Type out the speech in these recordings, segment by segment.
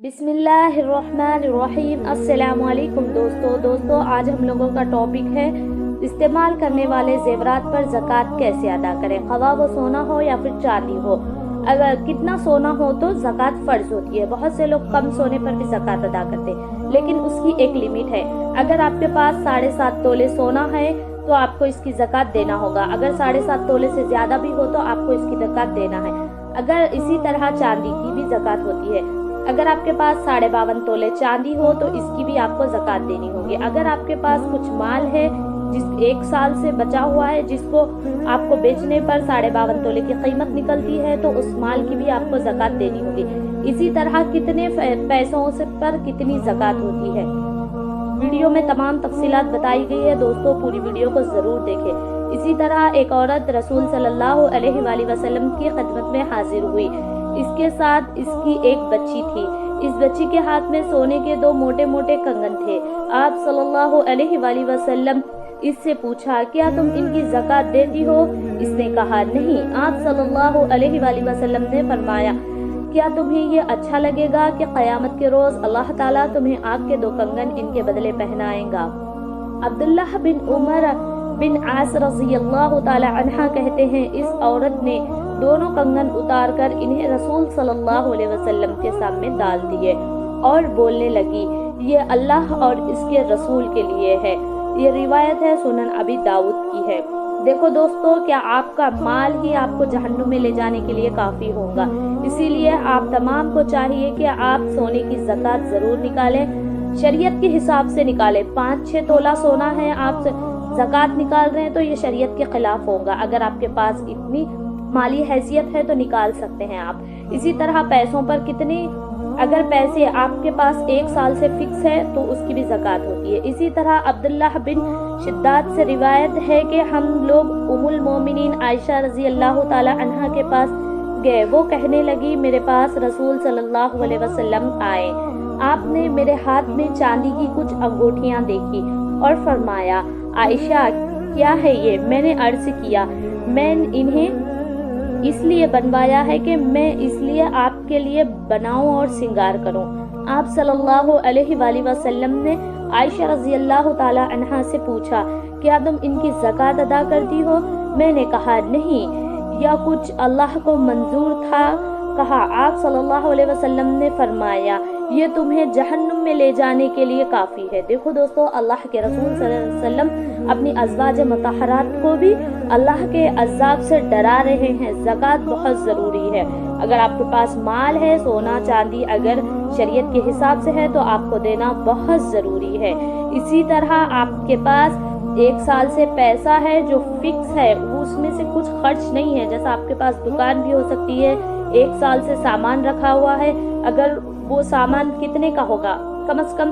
بسم اللہ الرحمن الرحیم۔ السلام علیکم دوستو آج ہم لوگوں کا ٹاپک ہے استعمال کرنے والے زیورات پر زکوٰۃ کیسے ادا کریں، خواہ وہ سونا ہو یا پھر چاندی ہو۔ اگر کتنا سونا ہو تو زکوٰۃ فرض ہوتی ہے۔ بہت سے لوگ کم سونے پر بھی زکوٰۃ ادا کرتے ہیں، لیکن اس کی ایک لمٹ ہے۔ اگر آپ کے پاس 7.5 تولے سونا ہے تو آپ کو اس کی زکوٰۃ دینا ہوگا۔ اگر 7.5 تولے سے زیادہ بھی ہو تو آپ کو اس کی زکوٰۃ دینا ہے۔ اگر اسی طرح چاندی کی بھی زکوٰۃ ہوتی ہے۔ اگر آپ کے پاس 52.5 تولے چاندی ہو تو اس کی بھی آپ کو زکوٰۃ دینی ہوگی۔ اگر آپ کے پاس کچھ مال ہے جس 1 سال سے بچا ہوا ہے، جس کو آپ کو بیچنے پر 52.5 تولے کی قیمت نکلتی ہے، تو اس مال کی بھی آپ کو زکوٰۃ دینی ہوگی۔ اسی طرح کتنے پیسوں پر کتنی زکوٰۃ ہوتی ہے، ویڈیو میں تمام تفصیلات بتائی گئی ہے۔ دوستو پوری ویڈیو کو ضرور دیکھیں۔ اسی طرح ایک عورت رسول صلی اللہ علیہ وآلہ وسلم کی خدمت میں حاضر ہوئی۔ اس کے ساتھ اس کی ایک بچی تھی۔ اس بچی کے ہاتھ میں سونے کے 2 موٹے موٹے کنگن تھے۔ آپ صلی اللہ علیہ وآلہ وسلم اس سے پوچھا، کیا تم ان کی زکوٰۃ دیتی ہو؟ اس نے کہا نہیں۔ آپ صلی اللہ علیہ وآلہ وسلم نے فرمایا، کیا تمہیں یہ اچھا لگے گا کہ قیامت کے روز اللہ تعالیٰ تمہیں آپ کے 2 کنگن ان کے بدلے پہنائیں گا؟ عبداللہ بن عمر بن عاص رضی اللہ تعالی عنہ کہتے ہیں، اس عورت نے دونوں کنگن اتار کر انہیں رسول صلی اللہ علیہ وسلم کے سامنے ڈال دیے اور بولنے لگی، یہ اللہ اور اس کے رسول کے لیے ہے۔ یہ روایت ہے سنن ابی داؤد کی ہے۔ دیکھو دوستو، کیا آپ کا مال ہی آپ کو جہنم میں لے جانے کے لیے کافی ہوگا؟ اسی لیے آپ تمام کو چاہیے کہ آپ سونے کی زکوٰۃ ضرور نکالیں، شریعت کے حساب سے نکالیں۔ 5-6 تولہ سونا ہے، آپ زکوٰۃ نکال رہے ہیں تو یہ شریعت کے خلاف ہوگا۔ اگر آپ کے پاس اتنی مالی حیثیت ہے تو نکال سکتے ہیں آپ۔ اسی طرح پیسوں پر اگر پیسے آپ کے پاس 1 سال سے فکس ہے تو اس کی بھی زکوٰۃ ہوتی ہے۔ اسی طرح عبداللہ بن شداد سے روایت ہے کہ ہم لوگ ام المومنین عائشہ رضی اللہ تعالی عنہا کے پاس گئے۔ وہ کہنے لگی، میرے پاس رسول صلی اللہ علیہ وسلم آئے۔ آپ نے میرے ہاتھ میں چاندی کی کچھ انگوٹھیاں دیکھی اور فرمایا، عائشہ کیا ہے یہ؟ میں نے عرض کیا، میں انہیں اس لیے بنوایا ہے کہ میں اس لیے آپ کے لیے بناؤں اور سنگار کروں۔ آپ صلی اللہ علیہ وآلہ وسلم نے عائشہ رضی اللہ تعالی عنہا سے پوچھا، کیا تم ان کی زکوٰۃ ادا کرتی ہو؟ میں نے کہا نہیں، یا کچھ اللہ کو منظور تھا؟ کہا۔ آپ صلی اللہ علیہ وسلم نے فرمایا، یہ تمہیں جہنم میں لے جانے کے لیے کافی ہے۔ دیکھو دوستو، اللہ کے رسول صلی اللہ علیہ وسلم اپنی ازواج مطہرات کو بھی اللہ کے عذاب سے ڈرا رہے ہیں۔ زکوٰۃ بہت ضروری ہے۔ اگر آپ کے پاس مال ہے، سونا چاندی اگر شریعت کے حساب سے ہے تو آپ کو دینا بہت ضروری ہے۔ اسی طرح آپ کے پاس 1 سال سے پیسہ ہے جو فکس ہے، اس میں سے کچھ خرچ نہیں ہے۔ جیسا آپ کے پاس دکان بھی ہو سکتی ہے، 1 سال سے سامان رکھا ہوا ہے، اگر وہ سامان کتنے کا ہوگا، کم از کم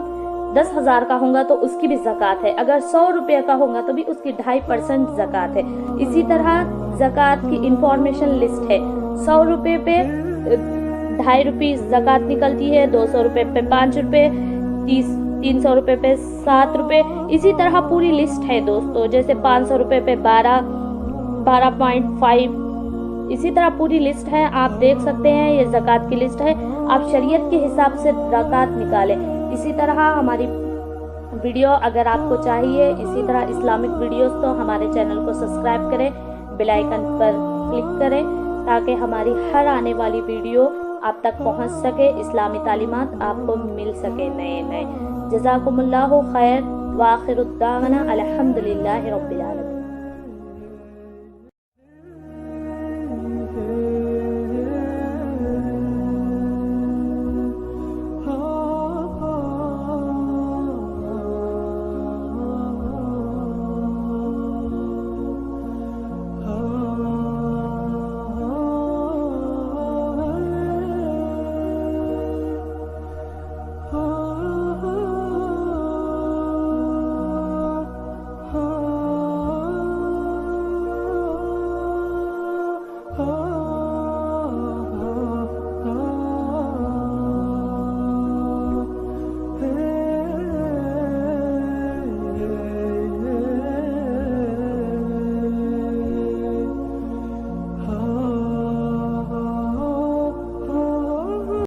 10,000 کا ہوگا تو اس کی بھی زکوٰۃ ہے۔ اگر 100 روپے کا ہوگا تو بھی اس کی 2.5% زکوٰۃ ہے۔ اسی طرح زکوٰۃ کی انفارمیشن لسٹ ہے۔ 100 روپے پہ 2.5 روپے زکوٰۃ نکلتی ہے، 200 روپے پہ 5 روپے، 300 روپے پہ 7 روپے۔ اسی طرح پوری لسٹ ہے دوستو، جیسے 500 روپے پہ 12.5۔ اسی طرح پوری لسٹ ہے، آپ دیکھ سکتے ہیں، یہ زکوٰۃ کی لسٹ ہے۔ آپ شریعت کے حساب سے زکوٰۃ نکالیں۔ اسی طرح ہماری ویڈیو اگر آپ کو چاہیے اسی طرح اسلامک ویڈیوز تو ہمارے چینل کو سبسکرائب کریں، بیل آئیکن پر کلک کریں تاکہ ہماری ہر آنے والی ویڈیو آپ تک پہنچ سکے، اسلامی تعلیمات آپ کو مل سکے نئے۔ جزاکم اللہ خیر، وآخر الدعوانا الحمدللہ رب العالمین۔